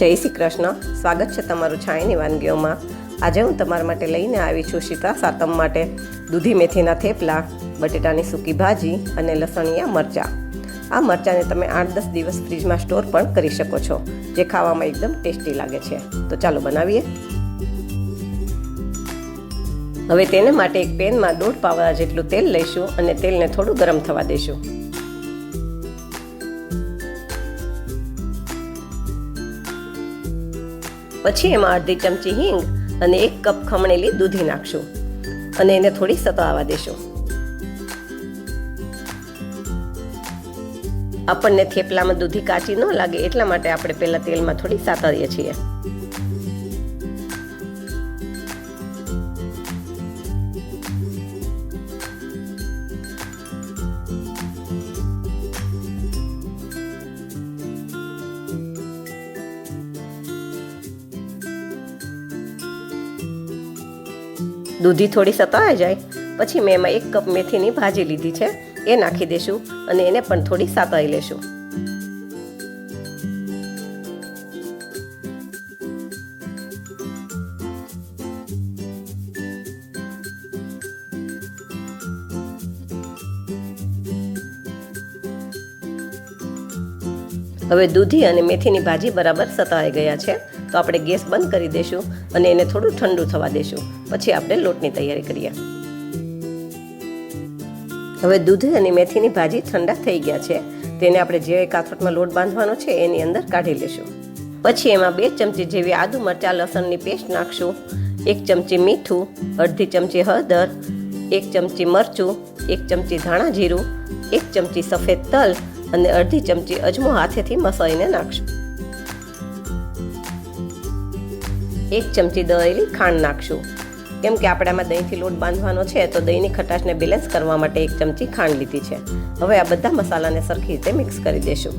જય શ્રી કૃષ્ણ. સ્વાગત છે તમારું છાયની વાનગીઓમાં. આજે હું તમારા માટે લઈને આવી છું શીતળા સાતમ માટે દૂધી મેથીના થેપલા, બટેટાની સૂકી ભાજી અને લસણિયા મરચાં. આ મરચાંને તમે 8-10 દિવસ ફ્રીજમાં સ્ટોર પણ કરી શકો છો, જે ખાવામાં એકદમ ટેસ્ટી લાગે છે. તો ચાલો બનાવીએ. હવે તેને માટે એક પેનમાં 1.5 પાવડા જેટલું તેલ લઈશું અને તેલને થોડું ગરમ થવા દઈશું. પછી એમાં અડધી ચમચી હિંગ અને 1 કપ ખમણેલી દૂધી નાખશું અને એને થોડી સતળાવા દેશું. આપણને થેપલામાં દૂધી કાચી ન લાગે એટલા માટે આપણે પહેલા તેલમાં થોડી સાતળીએ છીએ. દૂધી થોડી સતળાઈ જાય પછી મેં એમાં 1 કપ મેથીની ભાજી લીધી છે, એ નાખી દઈશું અને એને પણ થોડી સાતળી લેશું. હવે દૂધી અને મેથીની ભાજી બરાબર સતળાઈ ગયા છે, તો આપણે ગેસ બંધ કરી દઈશું અને એને થોડું ઠંડુ થવા દઈશું. પછી આપણે લોટની તૈયારી કરીએ. હવે દૂધી અને મેથીની ભાજી ઠંડા થઈ ગયા છે, તેને આપણે જે કાથરોટમાં લોટ બાંધવાનો છે એની અંદર કાઢી લેશું. પછી એમાં 2 ચમચી જેવી આદુ મરચાં લસણની પેસ્ટ નાખશું, 1 ચમચી મીઠું, અડધી ચમચી હળદર, 1 ચમચી મરચું, 1 ચમચી ધાણા જીરું, 1 ચમચી સફેદ તલ અને અડધી ચમચી અજમો હાથેથી મસળીને નાખશું. 1 ચમચી દળેલી ખાંડ નાખશું, કેમ કે આપણે આમાં દહીંથી લોટ બાંધવાનો છે, તો દહીંની ખટાશને બેલેન્સ કરવા માટે 1 ચમચી ખાંડ લીધી છે. હવે આ બધા મસાલાને સરખી રીતે મિક્સ કરી દેશું.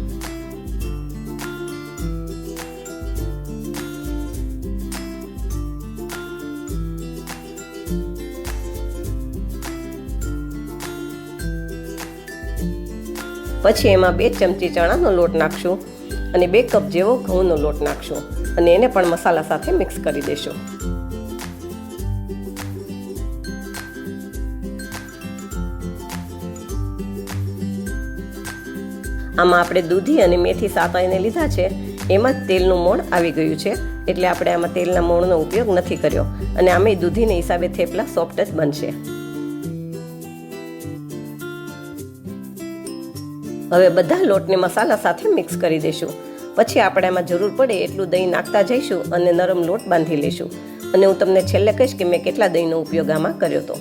પછી એમાં 2 ચમચી ચણાનો લોટ નાખશું અને 2 કપ જેવો ઘઉંનો લોટ નાખશું અને એને પણ મસાલા સાથે મિક્સ કરી દઈશું. આમાં આપણે દૂધી અને મેથી સાતળીને લીધા છે, એમાં જ તેલનું મોણ આવી ગયું છે, એટલે આપણે આમાં તેલના મોણનો ઉપયોગ નથી કર્યો અને આમાં દૂધીને હિસાબે થેપલા સોફ્ટ જ બનશે. હવે બધા લોટને મસાલા સાથે મિક્સ કરી દઈશું. પછી આપણે આમાં જરૂર પડે એટલું દહીં નાખતા જઈશું અને નરમ લોટ બાંધી લઈશું. અને હું તમને છેલ્લે કહીશ કે મેં કેટલા દહીંનો ઉપયોગ આમાં કર્યો હતો.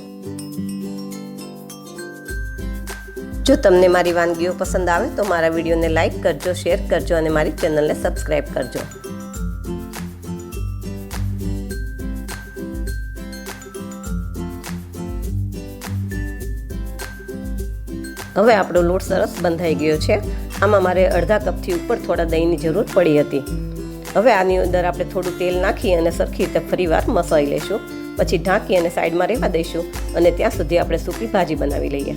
જો તમને મારી વાનગીઓ પસંદ આવે તો મારા વિડીયોને લાઈક કરજો, શેર કરજો અને મારી ચેનલને સબસ્ક્રાઈબ કરજો. હવે આપણો લોટ સરસ બંધાઈ ગયો છે. આમાં મારે અડધા કપથી ઉપર થોડા દહીંની જરૂર પડી હતી. હવે આની અંદર આપણે થોડું તેલ નાખી અને સરખી રીતે ફરીવાર મસળી લઈશું. પછી ઢાંકી અને સાઈડમાં રહેવા દઈશું અને ત્યાં સુધી આપણે સૂકી ભાજી બનાવી લઈએ.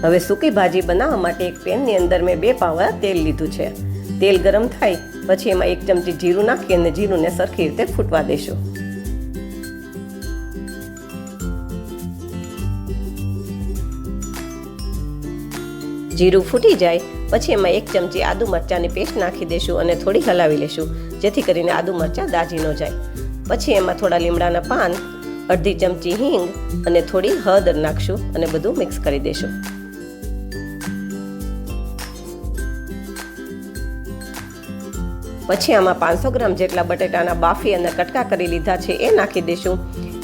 હવે સૂકી ભાજી બનાવવા માટે એક પેનની અંદર મેં 2 પાવડા તેલ લીધું છે. તેલ ગરમ થાય પછી એમાં 1 ચમચી જીરું નાખી અને જીરુંને સરખી રીતે ફૂટવા દઈશું. જીરું ફૂટી જાય પછી એમાં 1 ચમચી આદુ મરચાંની પેસ્ટ નાખી દઈશું અને થોડી હલાવી લઈશું, જેથી કરીને આદુ મરચાં દાજી ન જાય. પછી એમાં થોડા લીમડાના પાન, અડધી ચમચી હિંગ અને થોડી હળદર નાખશું અને બધું મિક્સ કરી દઈશું. પછી આમાં 500 ગ્રામ જેટલા બટેટાના બાફી અને કટકા કરી લીધા છે એ નાખી દઈશું.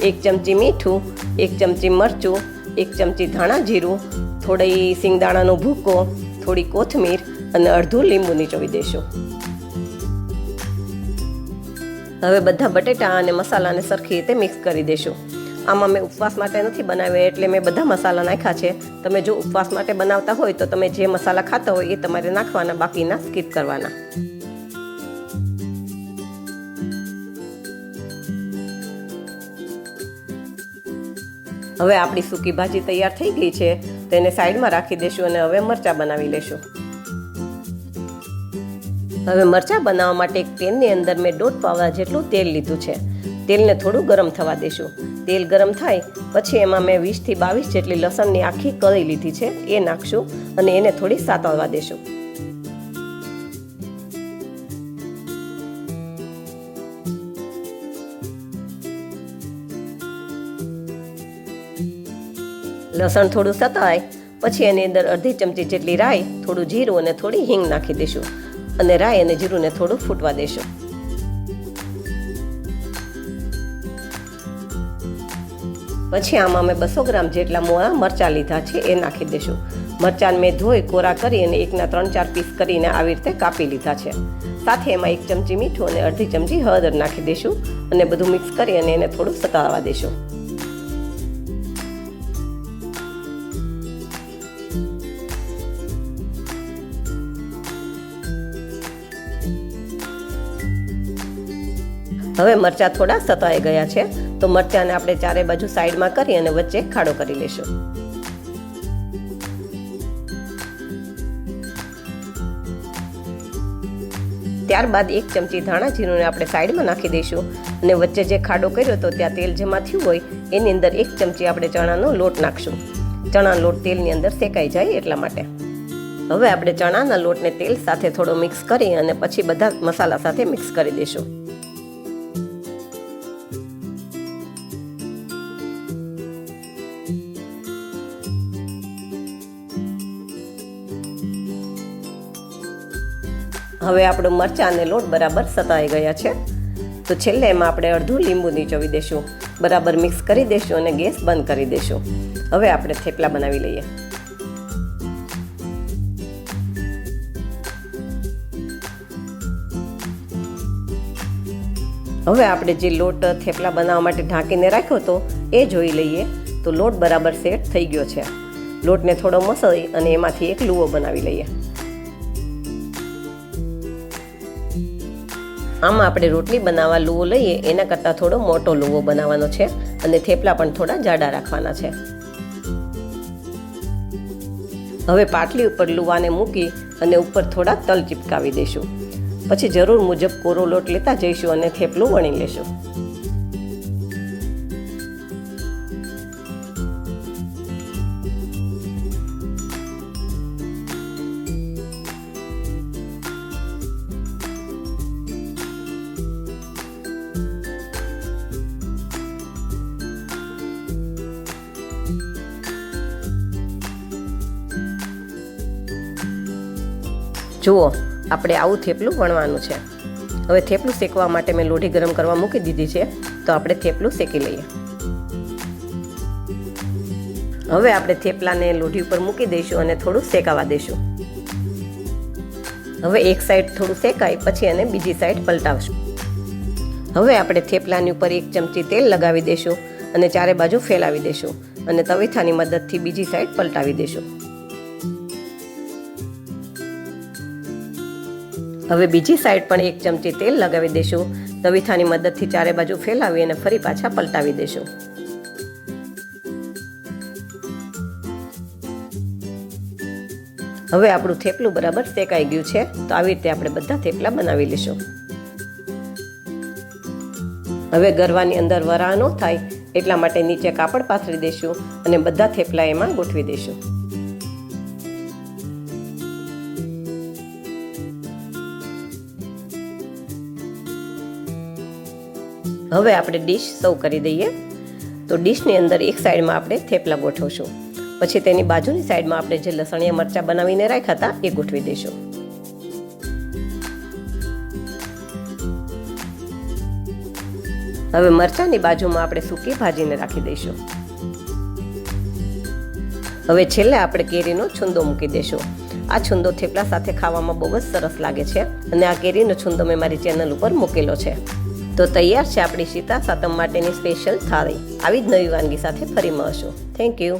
1 ચમચી મીઠું, 1 ચમચી મરચું, 1 ચમચી ધાણા જીરું, થોડી સિંગદાણાનો ભૂકો, થોડી કોથમીર અને અડધું લીંબુ નીચોવી દઈશું. હવે બધા બટેટા અને મસાલાને સરખી રીતે મિક્સ કરી દઈશું. આમાં મેં ઉપવાસ માટે નથી બનાવ્યા એટલે મેં બધા મસાલા નાખ્યા છે. તમે જો ઉપવાસ માટે બનાવતા હોય તો તમે જે મસાલા ખાતા હોય એ તમારે નાખવાના, બાકીના સ્કીપ કરવાના. હવે આપણી સૂકી ભાજી તૈયાર થઈ ગઈ છે, તેને સાઈડમાં રાખી દઈશું અને હવે મરચાં બનાવી લેશું. હવે મરચાં બનાવવા માટે એક પેનની અંદર મેં 1.5 પાવડા જેટલું તેલ લીધું છે. તેલને થોડું ગરમ થવા દેશું. તેલ ગરમ થાય પછી એમાં મેં 20 થી 22 જેટલી લસણની આખી કળી લીધી છે, એ નાખશું અને એને થોડી સાતળવા દેશું. લસણ થોડું સતળાય પછી એની અંદર અડધી ચમચી જેટલી રાઈ, થોડું જીરું અને થોડી હિંગ નાખી દઈશું અને રાઈ અને જીરુંને થોડું ફૂટવા દેશું. પછી આમાં મેં 200 ગ્રામ જેટલા મોળા મરચાં લીધા છે, એ નાખી દઈશું. મરચાં મેં ધોઈ કોરા કરી અને 1/3-4 પીસ કરીને આવી રીતે કાપી લીધા છે. સાથે એમાં 1 ચમચી મીઠું અને અડધી ચમચી હળદર નાખી દઈશું અને બધું મિક્સ કરી અને એને થોડું સતળવા દઈશું. હવે મરચાં થોડા સતળાઈ ગયા છે, તો મરચાંને આપણે ચારે બાજુ સાઈડમાં કરી અને વચ્ચે ખાડો કરી લેશું. ત્યારબાદ 1 ચમચી ધાણા જીરુંને આપણે સાઈડમાં નાખી દઈશું અને વચ્ચે જે ખાડો કર્યો તો ત્યાં તેલ જમા થયું હોય એની અંદર 1 ચમચી આપણે ચણાનો લોટ નાખશું. ચણાનો લોટ તેલની અંદર શેકાઈ જાય એટલા માટે. હવે આપણે ચણાના લોટને તેલ સાથે થોડો મિક્સ કરી અને પછી બધા મસાલા સાથે મિક્સ કરી દઈશું. હવે આપણો મરચાં અને લોટ બરાબર સતળાઈ ગયા છે, તો છેલ્લે એમાં આપણે અડધું લીંબુ નીચોવી દઈશું. બરાબર મિક્સ કરી દઈશું અને ગેસ બંધ કરી દઈશું. હવે આપણે થેપલા બનાવી લઈએ. હવે આપણે જે લોટ થેપલા બનાવવા માટે ઢાંકીને રાખ્યો હતો એ જોઈ લઈએ, તો લોટ બરાબર સેટ થઈ ગયો છે. લોટને થોડો મસળી અને એમાંથી એક લુવો બનાવી લઈએ. આમાં આપણે રોટલી બનાવવા લુવો લઈએ એના કરતાં થોડો મોટો લુવો બનાવવાનો છે અને થેપલા પણ થોડા જાડા રાખવાના છે. હવે પાટલી ઉપર લુવાને મૂકી અને ઉપર થોડા તલ ચિપકાવી દઈશું. પછી જરૂર મુજબ કોરો લોટ લેતા જઈશું અને થેપલું વણી લેશું. જુઓ, આપણે આવું થેપલું વણવાનું છે. હવે થેપલું શેકવા માટે મેં લોઢી ગરમ કરવા મૂકી દીધી છે, તો આપણે થેપલું શેકી લઈએ. હવે આપણે થેપલાને લોઢી ઉપર મૂકી દઈશું અને થોડું શેકાવા દઈશું. હવે એક સાઈડ થોડું શેકાય પછી એને બીજી સાઈડ પલટાવશું. હવે આપણે થેપલાની ઉપર 1 ચમચી તેલ લગાવી દઈશું અને ચારે બાજુ ફેલાવી દઈશું અને તવીથાની મદદથી બીજી સાઈડ પલટાવી દઈશું. હવે બીજી સાઈડ પણ 1 ચમચી તેલ લગાવી દઈશું. તવીથાની મદદથી ચારે બાજુ ફેલાવી અને ફરી પાછા પલટાવી દઈશું. હવે આપણું થેપલું બરાબર શેકાઈ ગયું છે, તો આવી રીતે આપણે બધા થેપલા બનાવી લઈશું. હવે ગરવાની અંદર વરાળ ન થાય એટલા માટે નીચે કાપડ પાથરી દઈશું અને બધા થેપલા એમાં ગોઠવી દઈશું. હવે આપણે ડીશ સર્વ કરી દઈએ. તો ડીશની અંદર એક સાઈડમાં આપણે થેપલા ગોઠવશું, પછી તેની બાજુની સાઈડમાં આપણે જે લસણિયા મરચાં બનાવીને રાખ્યા હતા એ ગોઠવી દઈશું. હવે મરચાંની બાજુમાં આપણે સૂકી ભાજીને રાખી દઈશું. હવે છેલ્લે આપણે કેરીનો છુંદો મૂકી દઈશું. આ છુંદો થેપલા સાથે ખાવામાં બહુ જ સરસ લાગે છે અને આ કેરીનો છુંદો મેં મારી ચેનલ ઉપર મૂકેલો છે. તો તૈયાર છે આપણી સીતા સાતમ માટેની સ્પેશિયલ થાળી. આવી જ નવી વાનગી સાથે ફરી મળશું. Thank you.